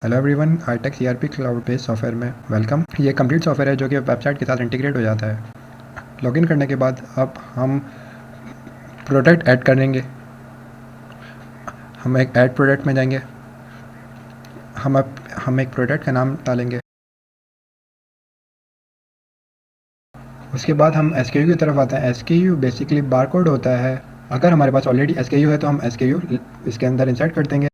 Hello everyone, आईटेक CRP cloud based software में welcome. ये complete software है जो कि वेबसाइट के साथ इंटीग्रेट हो जाता है। लॉगिन करने के बाद अब हम प्रोडक्ट ऐड करेंगे। हम एक ऐड प्रोडक्ट में जाएंगे। हम एक प्रोडक्ट का नाम डालेंगे। उसके बाद हम एसकेयू की तरफ आते हैं। एसकेयू बेसिकली बारकोड होता है। अगर हमारे पास ऑलरेडी एसकेयू है तो हम एसकेयू इसके अंदर इंसर्ट कर देंगे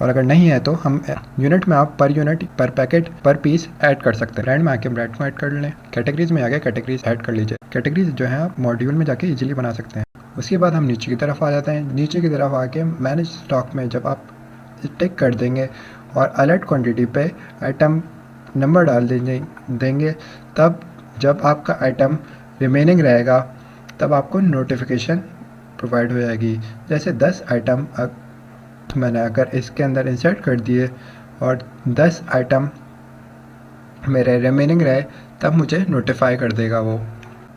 और अगर नहीं है तो हम यूनिट में आप पर यूनिट, पर पैकेट, पर पीस ऐड कर सकते हैं। ब्रांड में आके ब्रांड को ऐड कर लें। कैटेगरीज में आके कैटेगरीज ऐड कर लीजिए। कैटेगरीज जो है आप मॉड्यूल में जाके इजीली बना सकते हैं। उसके बाद हम नीचे की तरफ आ जाते हैं। नीचे की तरफ आके मैनेज स्टॉक में जब आप टिक कर देंगे और अलर्ट क्वान्टिटी पे आइटम नंबर डाल देंगे, तब जब आपका आइटम रिमेनिंग रहेगा तब आपको नोटिफिकेशन प्रोवाइड हो जाएगी। जैसे 10 आइटम मैंने अगर इसके अंदर इंसर्ट कर दिए और 10 आइटम मेरे रिमेनिंग रहे, तब मुझे नोटिफाई कर देगा वो।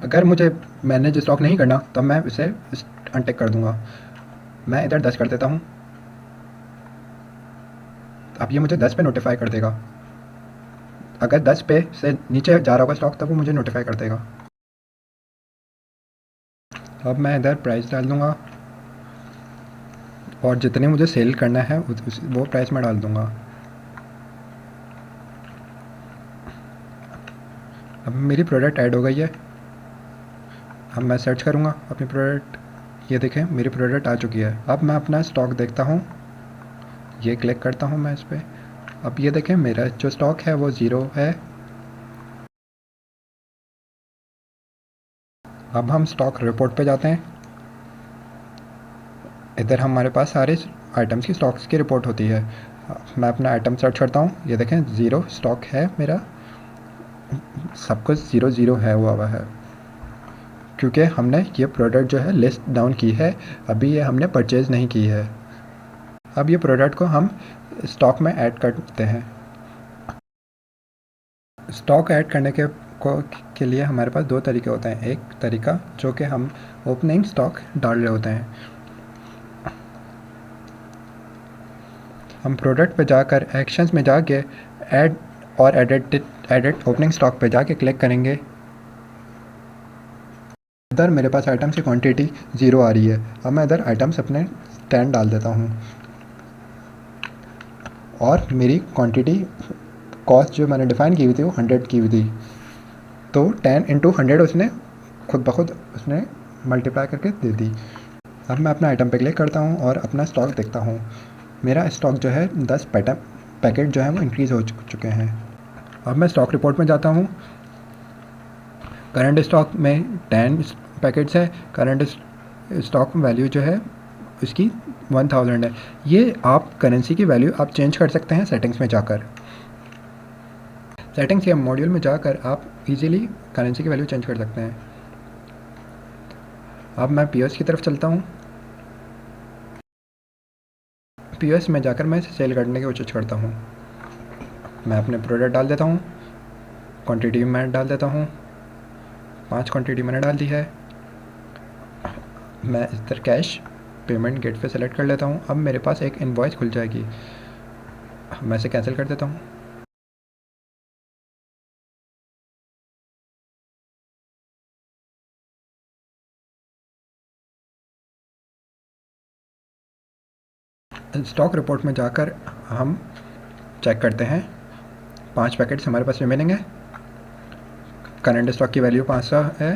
अगर मुझे मैनेज स्टॉक नहीं करना तब मैं इसे अनटिक कर दूंगा। मैं इधर 10 कर देता हूँ। अब ये मुझे 10 पे नोटिफाई कर देगा। अगर 10 पे से नीचे जा रहा होगा स्टॉक तब वो मुझे नोटिफाई कर देगा। अब मैं इधर प्राइस डाल दूंगा और जितने मुझे सेल करना है वो प्राइस में डाल दूंगा। अब मेरी प्रोडक्ट ऐड हो गई है। अब मैं सर्च करूँगा अपनी प्रोडक्ट। ये देखें, मेरी प्रोडक्ट आ चुकी है। अब मैं अपना स्टॉक देखता हूँ। ये क्लिक करता हूँ मैं इस पर। अब ये देखें, मेरा जो स्टॉक है वो 0 है। अब हम स्टॉक रिपोर्ट पे जाते हैं। इधर हमारे पास सारे आइटम्स की स्टॉक्स की रिपोर्ट होती है। मैं अपना आइटम सर्च करता हूँ। ये देखें, 0 स्टॉक है मेरा। सब कुछ 0 है हुआ है, क्योंकि हमने ये प्रोडक्ट जो है लिस्ट डाउन की है। अभी ये हमने परचेज़ नहीं की है। अब ये प्रोडक्ट को हम स्टॉक में ऐड करते हैं। स्टॉक ऐड करने के लिए हमारे पास दो तरीके होते हैं। एक तरीका जो कि हम ओपनिंग स्टॉक डाल रहे होते हैं। हम प्रोडक्ट पे जाकर एक्शंस में जाके ऐड और एडिट ओपनिंग स्टॉक पे जाके क्लिक करेंगे। इधर मेरे पास आइटम्स की क्वांटिटी 0 आ रही है। अब मैं इधर आइटम्स अपने 10 डाल देता हूँ और मेरी क्वांटिटी कॉस्ट जो मैंने डिफ़ाइन की हुई थी वो 100 की हुई थी। तो 10 इंटू 100 उसने खुद ब खुद उसने मल्टीप्लाई करके दे दी। अब मैं अपना आइटम पे क्लिक करता हूँ और अपना स्टॉक देखता हूँ। मेरा स्टॉक जो है 10 पैकेट जो है वो इंक्रीज़ हो चुके हैं। अब मैं स्टॉक रिपोर्ट में जाता हूँ। करंट स्टॉक में 10 पैकेट्स है। करंट स्टॉक वैल्यू जो है इसकी 1000 है। ये आप करेंसी की वैल्यू आप चेंज कर सकते हैं सेटिंग्स में जाकर। सेटिंग्स या मॉड्यूल में जाकर आप इजीली करेंसी की वैल्यू चेंज कर सकते हैं। अब मैं पीओएस की तरफ चलता हूँ। पीओएस में जाकर मैं इसे सेल करने की कोशिश करता हूँ। मैं अपने प्रोडक्ट डाल देता हूँ। क्वांटिटी मैं डाल देता हूँ। 5 क्वांटिटी मैंने डाल दी है। मैं इधर कैश पेमेंट गेट पे सेलेक्ट कर लेता हूँ। अब मेरे पास एक इनवॉइस खुल जाएगी। मैं इसे कैंसिल कर देता हूँ। स्टॉक रिपोर्ट में जाकर हम चेक करते हैं। 5 पैकेट्स हमारे पास रिमेनिंग है। करंट स्टॉक की वैल्यू 500 है।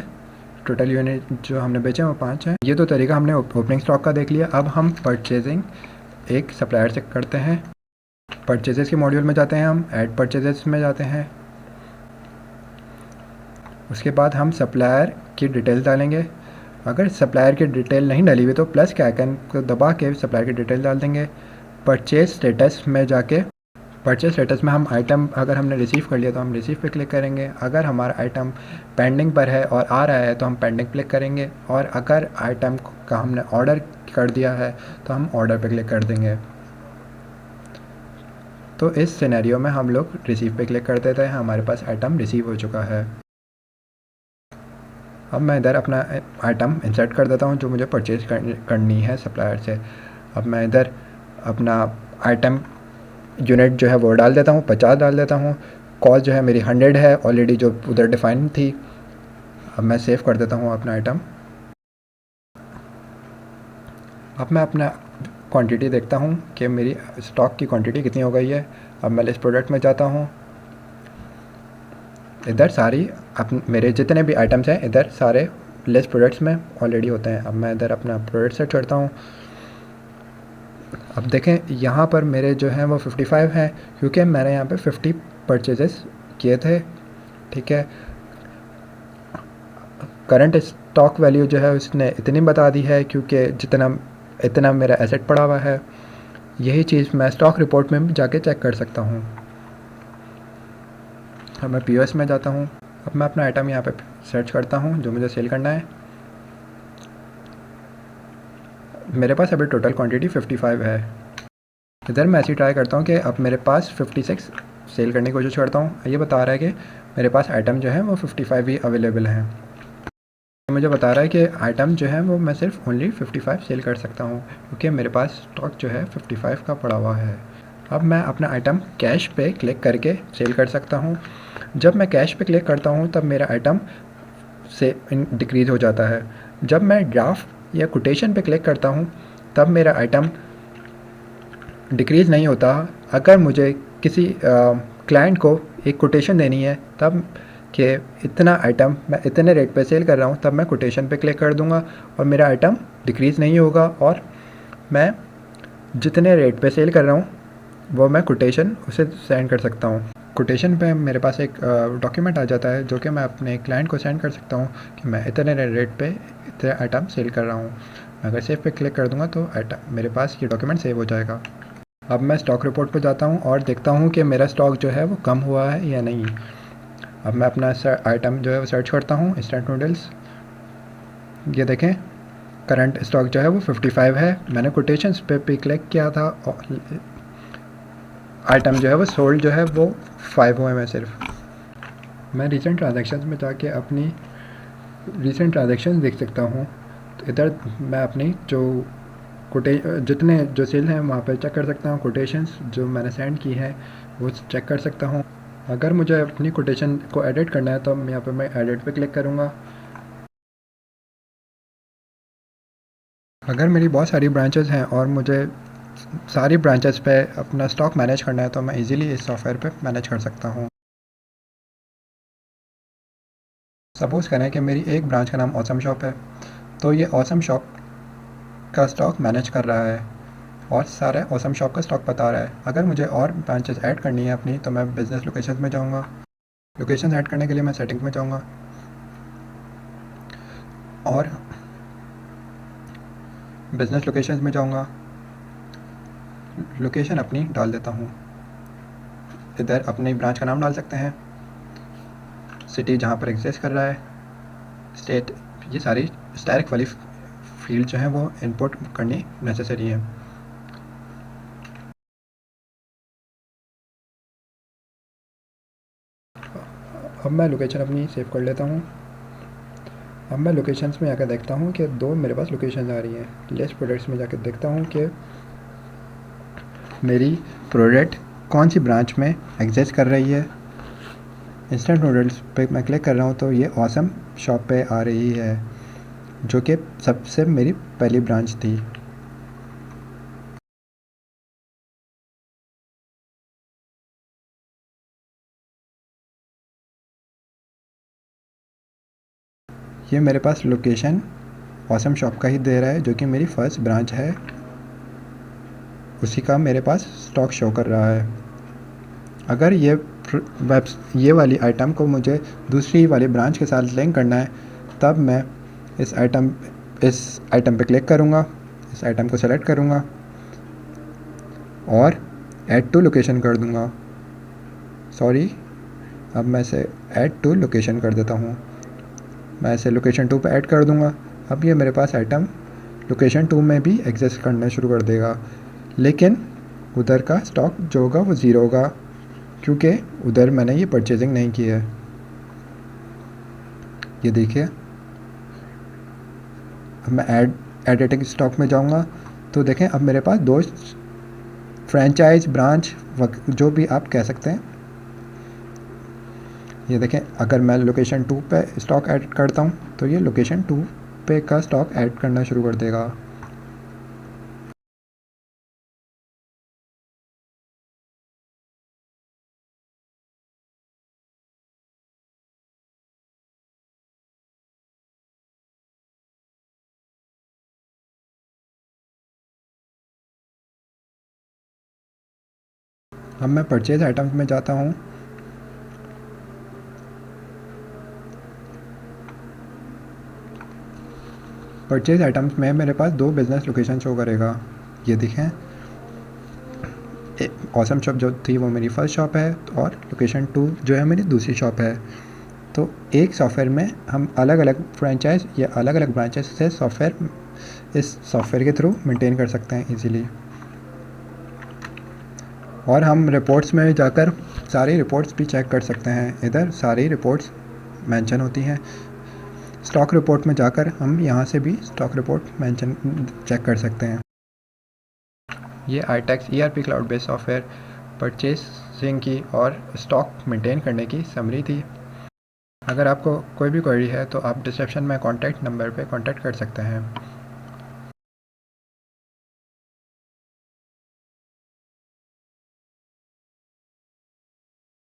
टोटल यूनिट जो हमने बेचे वो 5 है। ये दो तरीका हमने ओपनिंग स्टॉक का देख लिया। अब हम परचेजिंग एक सप्लायर से करते हैं। परचेजेस के मॉड्यूल में जाते हैं। हम ऐड परचेजेस में जाते हैं। उसके बाद हम सप्लायर की डिटेल्स डालेंगे। अगर सप्लायर की डिटेल नहीं डाली हुई तो प्लस के आइकन को दबा के सप्लायर की डिटेल डाल देंगे। परचेज स्टेटस में जाके परचेज स्टेटस में हम आइटम अगर हमने रिसीव कर लिया तो हम रिसीव पे क्लिक करेंगे। अगर हमारा आइटम पेंडिंग पर है और आ रहा है तो हम पेंडिंग क्लिक करेंगे। और अगर आइटम का हमने ऑर्डर कर दिया है तो हम ऑर्डर पे क्लिक कर देंगे। तो इस सिनेरियो में हम लोग रिसीव पे क्लिक कर देते हैं। हमारे पास आइटम रिसीव हो चुका है। अब मैं इधर अपना आइटम इंसर्ट कर देता हूँ जो मुझे परचेज़ करनी है सप्लायर से। अब मैं इधर अपना आइटम यूनिट जो है वो डाल देता हूँ, 50 डाल देता हूँ। कॉस्ट जो है मेरी 100 है ऑलरेडी, जो उधर डिफाइन थी। अब मैं सेव कर देता हूँ अपना आइटम। अब मैं अपना क्वांटिटी देखता हूँ कि मेरी स्टॉक की क्वांटिटी कितनी हो गई है। अब मैं लिस्ट प्रोडक्ट में जाता हूँ, इधर सारी मेरे जितने भी आइटम्स हैं इधर सारे लिस्ट प्रोडक्ट्स में ऑलरेडी होते हैं। अब मैं इधर अपना प्रोडक्ट सेट करता हूँ। अब देखें यहाँ पर मेरे जो हैं वो 55 हैं, क्योंकि मैंने यहाँ पे 50 परचेजेस किए थे। ठीक है, करंट स्टॉक वैल्यू जो है उसने इतनी बता दी है, क्योंकि इतना मेरा एसेट पड़ा हुआ है। यही चीज़ मैं स्टॉक रिपोर्ट में जाके चेक कर सकता हूँ। अब मैं पीओएस में जाता हूँ। अब मैं अपना आइटम यहाँ पे सर्च करता हूँ जो मुझे सेल करना है। मेरे पास अभी टोटल क्वांटिटी 55 है। इधर मैं ऐसी ट्राई करता हूँ कि अब मेरे पास 56 सेल करने की कोशिश करता हूँ। ये बता रहा है कि मेरे पास आइटम जो है वो 55 ही अवेलेबल हैं। मुझे बता रहा है कि आइटम जो है वो मैं सिर्फ ओनली 55 सेल कर सकता हूँ, क्योंकि मेरे पास स्टॉक जो है 55 का पड़ा हुआ है। अब मैं अपना आइटम कैश पे क्लिक करके सेल कर सकता हूँ। जब मैं कैश पे क्लिक करता हूँ तब मेरा आइटम से डिक्रीज़ हो जाता है। जब मैं ड्राफ्ट या कोटेशन पे क्लिक करता हूँ तब मेरा आइटम डिक्रीज़ नहीं होता। अगर मुझे किसी क्लाइंट को एक कोटेशन देनी है तब कि इतना आइटम मैं इतने रेट पे सेल कर रहा हूँ, तब मैं कोटेशन पे क्लिक कर दूँगा और मेरा आइटम डिक्रीज़ नहीं होगा, और मैं जितने रेट पे सेल कर रहा हूँ वो मैं कोटेशन उसे सेंड कर सकता हूँ। कोटेशन पे मेरे पास एक डॉक्यूमेंट आ जाता है जो कि मैं अपने क्लाइंट को सेंड कर सकता हूँ कि मैं इतने रेट पे इतने आइटम सेल कर रहा हूँ। अगर सेव पे क्लिक कर दूँगा तो आइटम मेरे पास ये डॉक्यूमेंट सेव हो जाएगा। अब मैं स्टॉक रिपोर्ट पर जाता हूँ और देखता हूँ कि मेरा स्टॉक जो है वो कम हुआ है या नहीं। अब मैं अपना आइटम जो है वो सर्च करता हूँ, इंस्टेंट नूडल्स। ये देखें करंट स्टॉक जो है वो 55 है। मैंने कोटेशंस पे भी क्लिक किया था और आइटम जो है वो सोल्ड जो है वो 5 हुए हैं सिर्फ। मैं रिसेंट ट्रांजैक्शंस में जाके अपनी रिसेंट ट्रांजैक्शंस देख सकता हूँ। तो इधर मैं अपनी जितने जो सेल हैं वहाँ पर चेक कर सकता हूँ। कोटेशंस जो मैंने सेंड की है वो चेक कर सकता हूँ। अगर मुझे अपनी कोटेशन को एडिट करना है तो यहाँ पे मैं एडिट पे क्लिक करूँगा। अगर मेरी बहुत सारी ब्रांचेस हैं और मुझे सारी ब्रांचेस पे अपना स्टॉक मैनेज करना है तो मैं इजीली इस सॉफ्टवेयर पे मैनेज कर सकता हूँ। सपोज़ करें कि मेरी एक ब्रांच का नाम ऑसम शॉप है, तो ये ऑसम शॉप का स्टॉक मैनेज कर रहा है और सारे ऑसम शॉप का स्टॉक बता रहा है। अगर मुझे और ब्रांचेस ऐड करनी है अपनी तो मैं बिज़नेस लोकेशन में जाऊँगा। लोकेशन ऐड करने के लिए मैं सेटिंग्स में जाऊँगा और बिज़नेस लोकेशन में जाऊँगा। लोकेशन अपनी डाल देता हूँ। इधर अपनी ब्रांच का नाम डाल सकते हैं, सिटी जहाँ पर एग्जिस्ट कर रहा है, स्टेट, ये सारी डायरेक्ट वाली फील्ड जो हैं वो इनपुट करनी नेसेसरी है। अब मैं लोकेशन अपनी सेव कर लेता हूँ। अब मैं लोकेशंस में आकर देखता हूँ कि दो मेरे पास लोकेशन आ रही हैं। लिस्ट प्रोडक्ट्स में जाकर देखता हूँ कि मेरी प्रोडक्ट कौन सी ब्रांच में एग्जिस्ट कर रही है। इंस्टेंट नूडल्स पे मैं क्लिक कर रहा हूँ तो ये ऑसम शॉप पे आ रही है, जो कि सबसे मेरी पहली ब्रांच थी। ये मेरे पास लोकेशन ऑसम शॉप का ही दे रहा है, जो कि मेरी फर्स्ट ब्रांच है, उसी का मेरे पास स्टॉक शो कर रहा है। अगर ये वाली आइटम को मुझे दूसरी वाली ब्रांच के साथ लिंक करना है तब मैं इस आइटम पे क्लिक करूँगा, इस आइटम को सेलेक्ट करूँगा और ऐड टू लोकेशन कर दूँगा। सॉरी, अब मैं इसे ऐड टू लोकेशन कर देता हूँ। मैं इसे लोकेशन 2 पे ऐड कर दूँगा। अब ये मेरे पास आइटम लोकेशन 2 में भी एग्जिस्ट करना शुरू कर देगा, लेकिन उधर का स्टॉक जो होगा वो ज़ीरो होगा, क्योंकि उधर मैंने ये परचेजिंग नहीं की है। ये देखिए, अब मैं एडिटिंग स्टॉक में जाऊंगा तो देखें अब मेरे पास दो फ्रेंचाइज, ब्रांच, जो भी आप कह सकते हैं। ये देखें, अगर मैं लोकेशन 2 पे स्टॉक ऐड करता हूँ तो ये लोकेशन 2 पे का स्टॉक ऐड करना शुरू कर देगा। अब मैं परचेज आइटम्स में जाता हूँ। परचेज आइटम्स में मेरे पास 2 बिज़नेस लोकेशन शो करेगा। ये देखें, ऑसम शॉप जो थी वो मेरी फर्स्ट शॉप है और लोकेशन 2 जो है मेरी दूसरी शॉप है। तो एक सॉफ्टवेयर में हम अलग अलग फ्रेंचाइज या अलग अलग ब्रांचेस से सॉफ्टवेयर इस सॉफ्टवेयर के थ्रू मेंटेन कर सकते हैं इजीली। और हम रिपोर्ट्स में जाकर सारी रिपोर्ट्स भी चेक कर सकते हैं। इधर सारी रिपोर्ट्स मेंशन होती हैं। स्टॉक रिपोर्ट में जाकर हम यहाँ से भी स्टॉक रिपोर्ट मेंशन चेक कर सकते हैं। ये ITX ERP cloud based software purchasing की और स्टॉक मेंटेन करने की समरी थी। अगर आपको कोई भी क्वेरी है तो आप डिस्क्रिप्शन में कॉन्टैक्ट नंबर पे कॉन्टैक्ट कर सकते हैं।